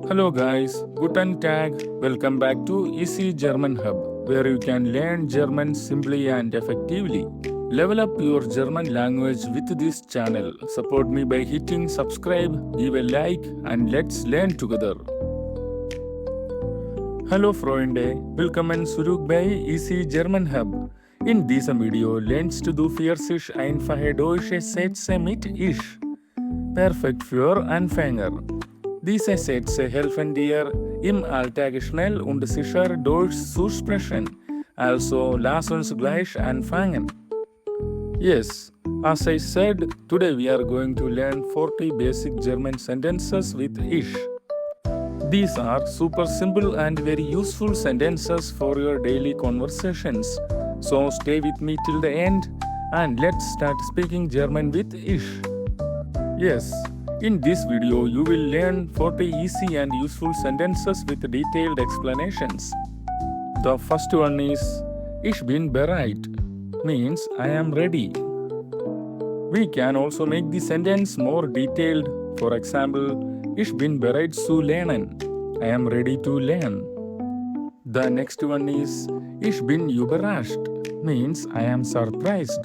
Hello guys, Guten Tag. Welcome back to Easy German Hub, where you can learn German simply and effectively. Level up your German language with this channel. Support me by hitting subscribe, give a like, and let's learn together. Hallo Freunde, willkommen zurück bei Easy German Hub. In diesem Video lernst du für sich einfache deutsche Sätze mit Ich. Perfekt für Anfänger. Diese Sätze helfen dir, im Alltag schnell und sicher Deutsch zu sprechen. Also lass uns gleich anfangen. Yes, as I said, today we are going to learn 40 basic German sentences with Ich. These are super simple and very useful sentences for your daily conversations. So stay with me till the end and let's start speaking German with Ich. Yes, in this video you will learn 40 easy and useful sentences with detailed explanations. The first one is Ich bin bereit, means I am ready. We can also make the sentence more detailed. For example, Ich bin bereit zu lernen. I am ready to learn. The next one is Ich bin überrascht, means I am surprised.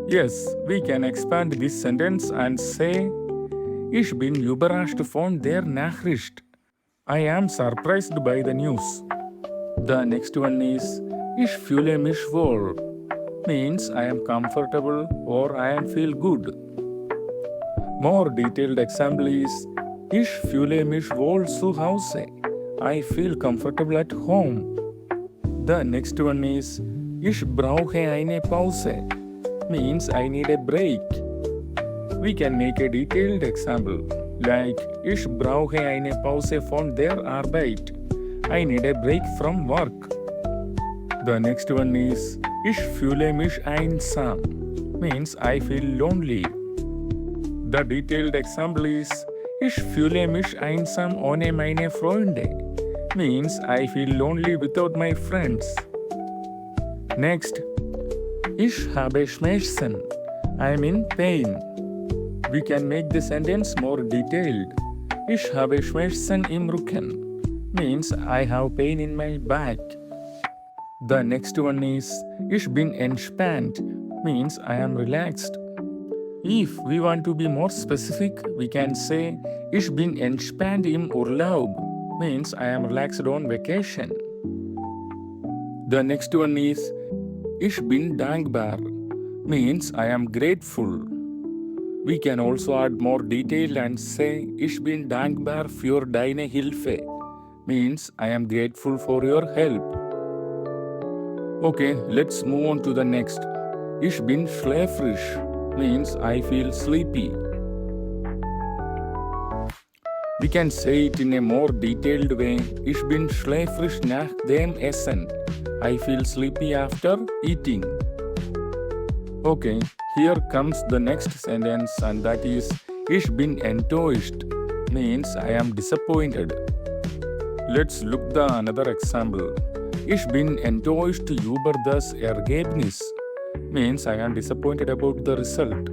Yes, we can expand this sentence and say Ich bin überrascht von der Nachricht. I am surprised by the news. The next one is Ich fühle mich wohl, means I am comfortable or I am feel good. More detailed example is Ich fühle mich wohl zu Hause. I feel comfortable at home. The next one is Ich brauche eine Pause, means I need a break. We can make a detailed example like Ich brauche eine Pause von der Arbeit. I need a break from work. The next one is Ich fühle mich einsam, means I feel lonely. The detailed example is Ich fühle mich einsam ohne meine Freunde, means I feel lonely without my friends. Next, Ich habe Schmerzen, I am in pain. We can make the sentence more detailed. Ich habe Schmerzen im Rücken, means I have pain in my back. The next one is Ich bin entspannt, means I am relaxed. If we want to be more specific, we can say Ich bin entspannt im Urlaub, means I am relaxed on vacation. The next one is Ich bin dankbar, means I am grateful. We can also add more detail and say Ich bin dankbar für deine Hilfe, means I am grateful for your help. Okay, let's move on to the next. Ich bin schläfrig, means I feel sleepy. We can say it in a more detailed way. Ich bin schläfrig nach dem Essen. I feel sleepy after eating. Okay, here comes the next sentence and that is Ich bin enttäuscht, means I am disappointed. Let's look the another example. Ich bin enttäuscht über das Ergebnis, means I am disappointed about the result.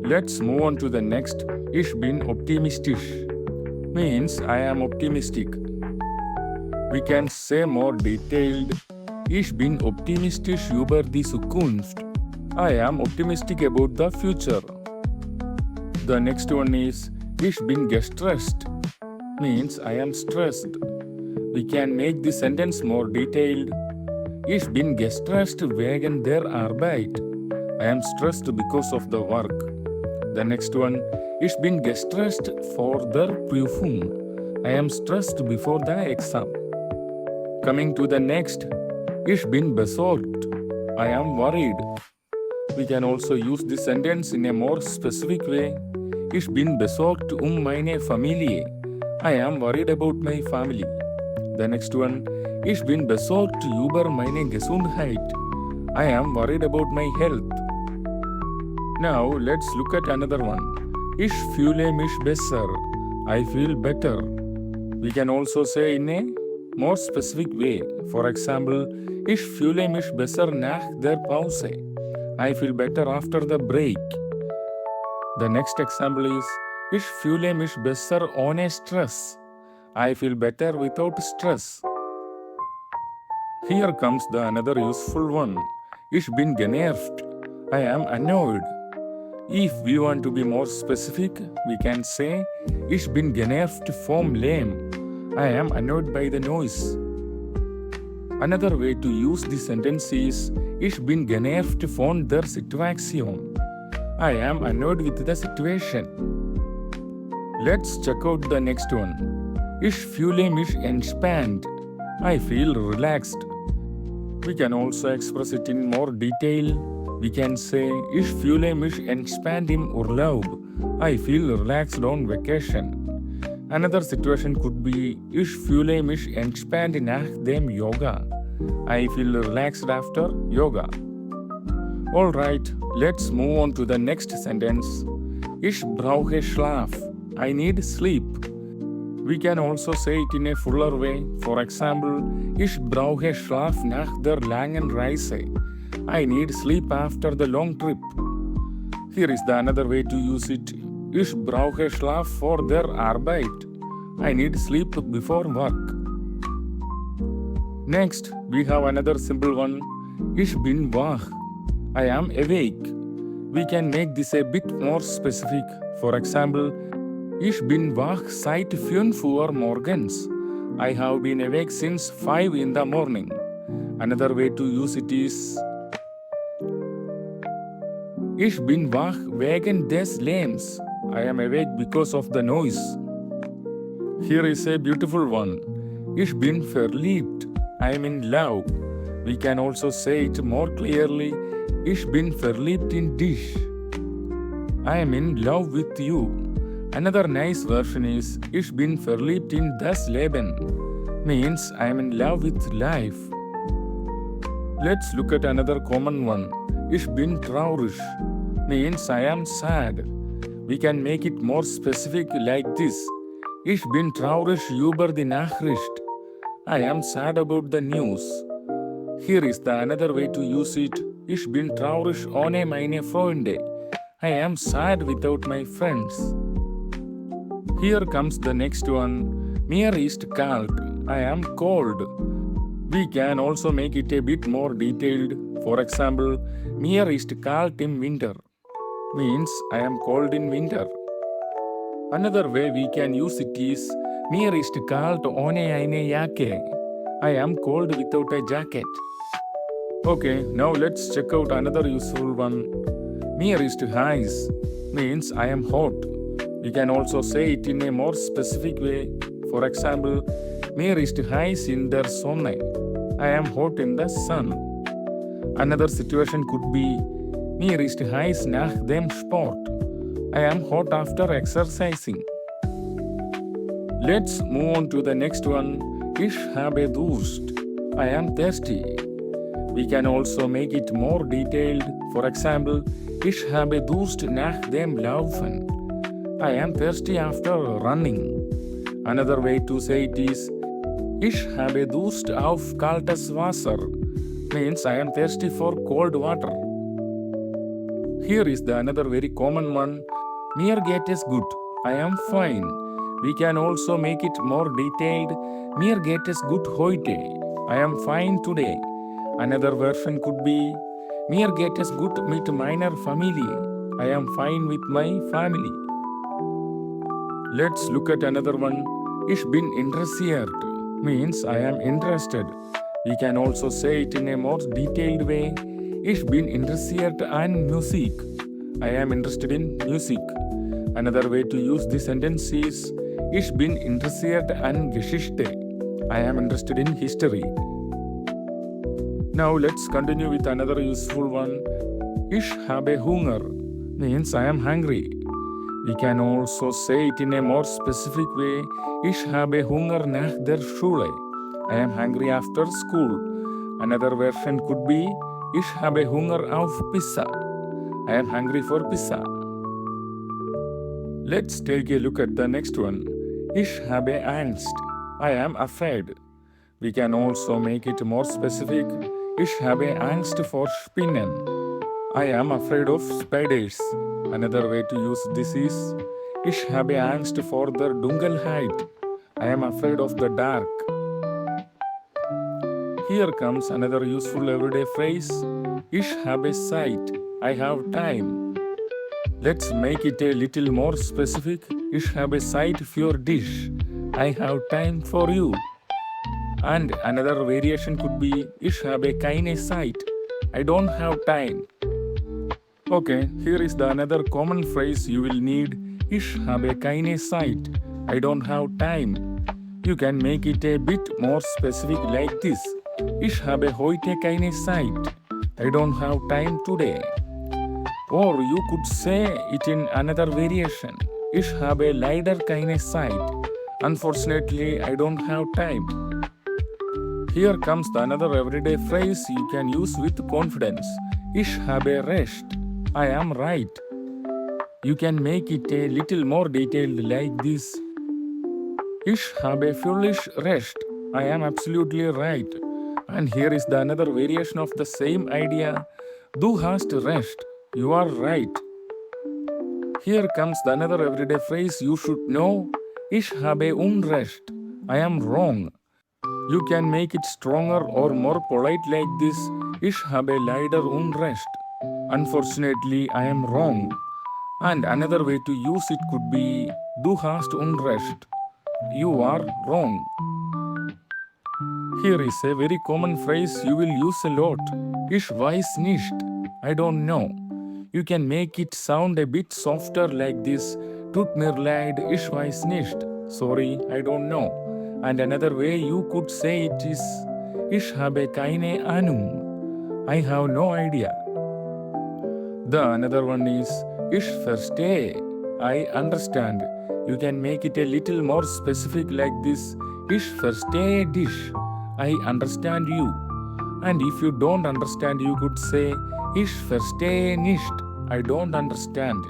Let's move on to the next. Ich bin optimistisch, means I am optimistic. We can say more detailed. Ich bin optimistisch über die Zukunft. I am optimistic about the future. The next one is Ich bin gestresst, means I am stressed. We can make the sentence more detailed. Ich bin gestresst wegen der Arbeit. I am stressed because of the work. The next one, Ich bin gestresst vor der Prüfung. I am stressed before the exam. Coming to the next, Ich bin besorgt. I am worried. We can also use this sentence in a more specific way. Ich bin besorgt meine Familie. I am worried about my family. The next one, Ich bin besorgt über meine Gesundheit. I am worried about my health. Now let's look at another one. Ich fühle mich besser. I feel better. We can also say in a more specific way. For example, Ich fühle mich besser nach der Pause. I feel better after the break. The next example is Ich fühle mich besser ohne Stress. I feel better without stress. Here comes the another useful one. Ich bin genervt. I am annoyed. If we want to be more specific, we can say Ich bin genervt vom Lärm. I am annoyed by the noise. Another way to use this sentence is Ich bin genervt von der Situation. I am annoyed with the situation. Let's check out the next one. Ich fühle mich entspannt. I feel relaxed. We can also express it in more detail. We can say Ich fühle mich entspannt im Urlaub. I feel relaxed on vacation. Another situation could be Ich fühle mich entspannt nach dem Yoga. I feel relaxed after yoga. Alright, let's move on to the next sentence. Ich brauche Schlaf. I need sleep. We can also say it in a fuller way. For example, Ich brauche Schlaf nach der langen Reise. I need sleep after the long trip. Here is the another way to use it. Ich brauche Schlaf vor der Arbeit. I need sleep before work. Next, we have another simple one. Ich bin wach. I am awake. We can make this a bit more specific. For example, Ich bin wach seit 5 Uhr morgens. I have been awake since 5 in the morning. Another way to use it is Ich bin wach wegen des Lärms. I am awake because of the noise. Here is a beautiful one. Ich bin verliebt. I am in love. We can also say it more clearly. Ich bin verliebt in dich. I am in love with you. Another nice version is Ich bin verliebt in das Leben. Means I am in love with life. Let's look at another common one. Ich bin traurig. Means I am sad. We can make it more specific like this. Ich bin traurig über die Nachricht. I am sad about the news. Here is the another way to use it. Ich bin traurig ohne meine Freunde. I am sad without my friends. Here comes the next one. Mir ist kalt. I am cold. We can also make it a bit more detailed. For example, mir ist kalt im Winter. Means I am cold in winter. Another way we can use it is Mir ist kalt ohne eine Jacke. I am cold without a jacket. Okay, now let's check out another useful one. Mir ist heiß. Means I am hot. We can also say it in a more specific way. For example, Mir ist heiß in der Sonne. I am hot in the sun. Another situation could be Mir ist heiß nach dem Sport. I am hot after exercising. Let's move on to the next one. Ich habe Durst. I am thirsty. We can also make it more detailed. For example, Ich habe Durst nach dem Laufen. I am thirsty after running. Another way to say it is Ich habe Durst auf kaltes Wasser. Means I am thirsty for cold water. Here is the another very common one. Mir geht es gut. I am fine. We can also make it more detailed. Mir geht es gut heute. I am fine today. Another version could be Mir geht es gut mit meiner Familie. I am fine with my family. Let's look at another one. Ich bin interessiert. Means I am interested. We can also say it in a more detailed way. Ich bin interessiert an Musik. I am interested in music. Another way to use this sentence is Ich bin interessiert an Geschichte. I am interested in history. Now let's continue with another useful one. Ich habe Hunger. Means I am hungry. We can also say it in a more specific way. Ich habe Hunger nach der Schule. I am hungry after school. Another version could be Ich habe Hunger auf Pizza. I am hungry for pizza. Let's take a look at the next one. Ich habe Angst. I am afraid. We can also make it more specific. Ich habe Angst vor Spinnen. I am afraid of spiders. Another way to use this is Ich habe Angst vor der Dunkelheit. I am afraid of the dark. Here comes another useful everyday phrase. Ich habe Zeit. I have time. Let's make it a little more specific. Ich habe Zeit für dich. I have time for you. And another variation could be Ich habe keine Zeit. I don't have time. Okay, here is the another common phrase you will need. Ich habe keine Zeit. I don't have time. You can make it a bit more specific like this. Ich habe heute keine Zeit. I don't have time today. Or you could say it in another variation. Ich habe leider keine Zeit. Unfortunately, I don't have time. Here comes the another everyday phrase you can use with confidence. Ich habe recht. I am right. You can make it a little more detailed like this. Ich habe völlig recht. I am absolutely right. And here is the another variation of the same idea. Du hast recht. You are right. Here comes the another everyday phrase you should know. Ich habe Unrecht. I am wrong. You can make it stronger or more polite like this. Ich habe leider Unrecht. Unfortunately, I am wrong. And another way to use it could be Du hast Unrecht. You are wrong. Here is a very common phrase you will use a lot. Ich weiß nicht. I don't know. You can make it sound a bit softer like this. Tut mir leid, ich weiß nicht. Sorry, I don't know. And another way you could say it is Ich habe keine Ahnung. I have no idea. The another one is Ich verstehe. I understand. You can make it a little more specific like this. Ich verstehe dich. I understand you. And if you don't understand, you could say Ich verstehe nicht. I don't understand.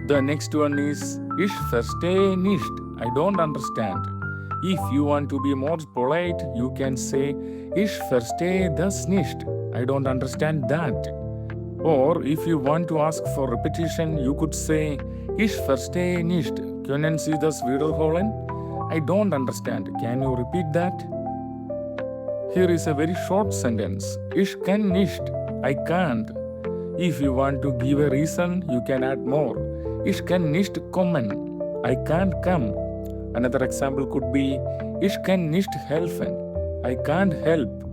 The next one is Ich verstehe nicht. I don't understand. If you want to be more polite, you can say Ich verstehe das nicht. I don't understand that. Or if you want to ask for repetition, you could say Ich verstehe nicht. Können Sie das wiederholen? I don't understand. Can you repeat that? Here is a very short sentence. Ich kann nicht. I can't. If you want to give a reason, you can add more. Ich kann nicht kommen. I can't come. Another example could be Ich kann nicht helfen. I can't help.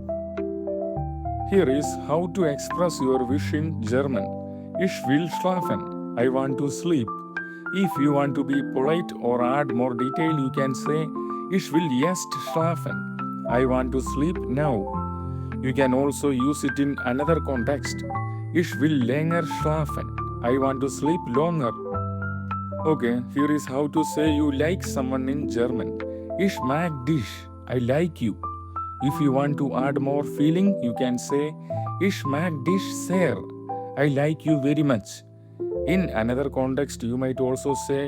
Here is how to express your wish in German. Ich will schlafen. I want to sleep. If you want to be polite or add more detail, you can say Ich will jetzt schlafen. I want to sleep now. You can also use it in another context. Ich will länger schlafen. I want to sleep longer. Okay, here is how to say you like someone in German. Ich mag dich. I like you. If you want to add more feeling, you can say Ich mag dich sehr. I like you very much. In another context, you might also say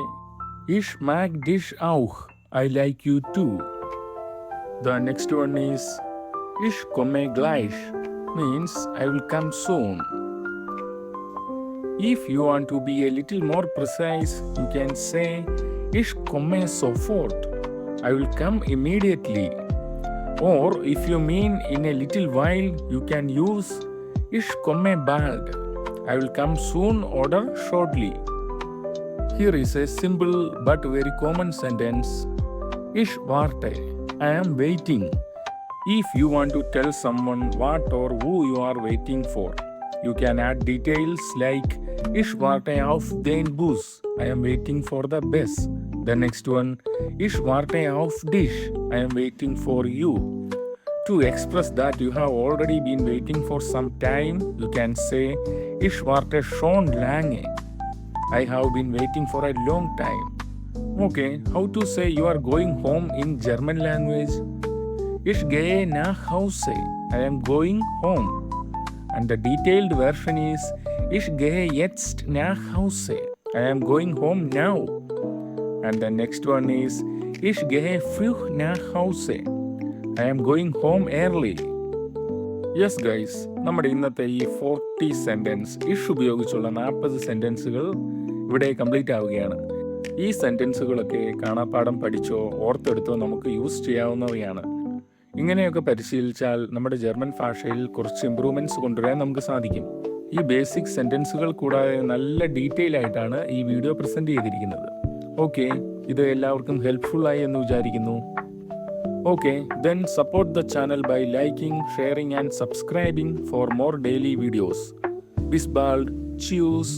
Ich mag dich auch. I like you too. The next one is Ich komme gleich, means I will come soon. If you want to be a little more precise, you can say Ich komme sofort. I will come immediately. Or if you mean in a little while, you can use Ich komme bald. I will come soon or shortly. Here is a simple but very common sentence. Ich warte. I am waiting. If you want to tell someone what or who you are waiting for, you can add details like Ich warte auf den Bus. I am waiting for the bus. The next one, Ich warte auf dich. I am waiting for you. To express that you have already been waiting for some time, you can say Ich warte schon lange. I have been waiting for a long time. Okay, how to say you are going home in German language? Ich gehe nach Hause. I am going home. And the detailed version is Ich gehe jetzt nach Hause. I am going home now. And the next one is Ich gehe früh nach Hause. I am going home early. Yes guys, നമ്മുടെ ഇന്നത്തെ ഈ 40 sentence ഇഷ് ഉപയോഗിച്ചുള്ള 40 സെൻറ്റൻസുകൾ ഇവിടെ complete ആവുകയാണ്. ഈ സെൻറ്റൻസുകളൊക്കെ കാണാപ്പാഠം പഠിച്ചോ ഓർത്തെടുത്തോ നമുക്ക് യൂസ് ചെയ്യാവുന്നവയാണ്. ഇങ്ങനെയൊക്കെ പരിശീലിച്ചാൽ നമ്മുടെ ജർമ്മൻ ഭാഷയിൽ കുറച്ച് ഇമ്പ്രൂവ്മെൻറ്റ്സ് കൊണ്ടുവരാൻ നമുക്ക് സാധിക്കും. ഈ ബേസിക് സെൻറ്റൻസുകൾ കൂടാതെ നല്ല ഡീറ്റെയിൽ ആയിട്ടാണ് ഈ വീഡിയോ പ്രസൻറ്റ് ചെയ്തിരിക്കുന്നത്. ഓക്കെ, ഇത് എല്ലാവർക്കും ഹെൽപ്ഫുള്ളായി എന്ന് വിചാരിക്കുന്നു. Okay, then support the channel by liking, sharing and subscribing for more daily videos. Bis bald. Cheers.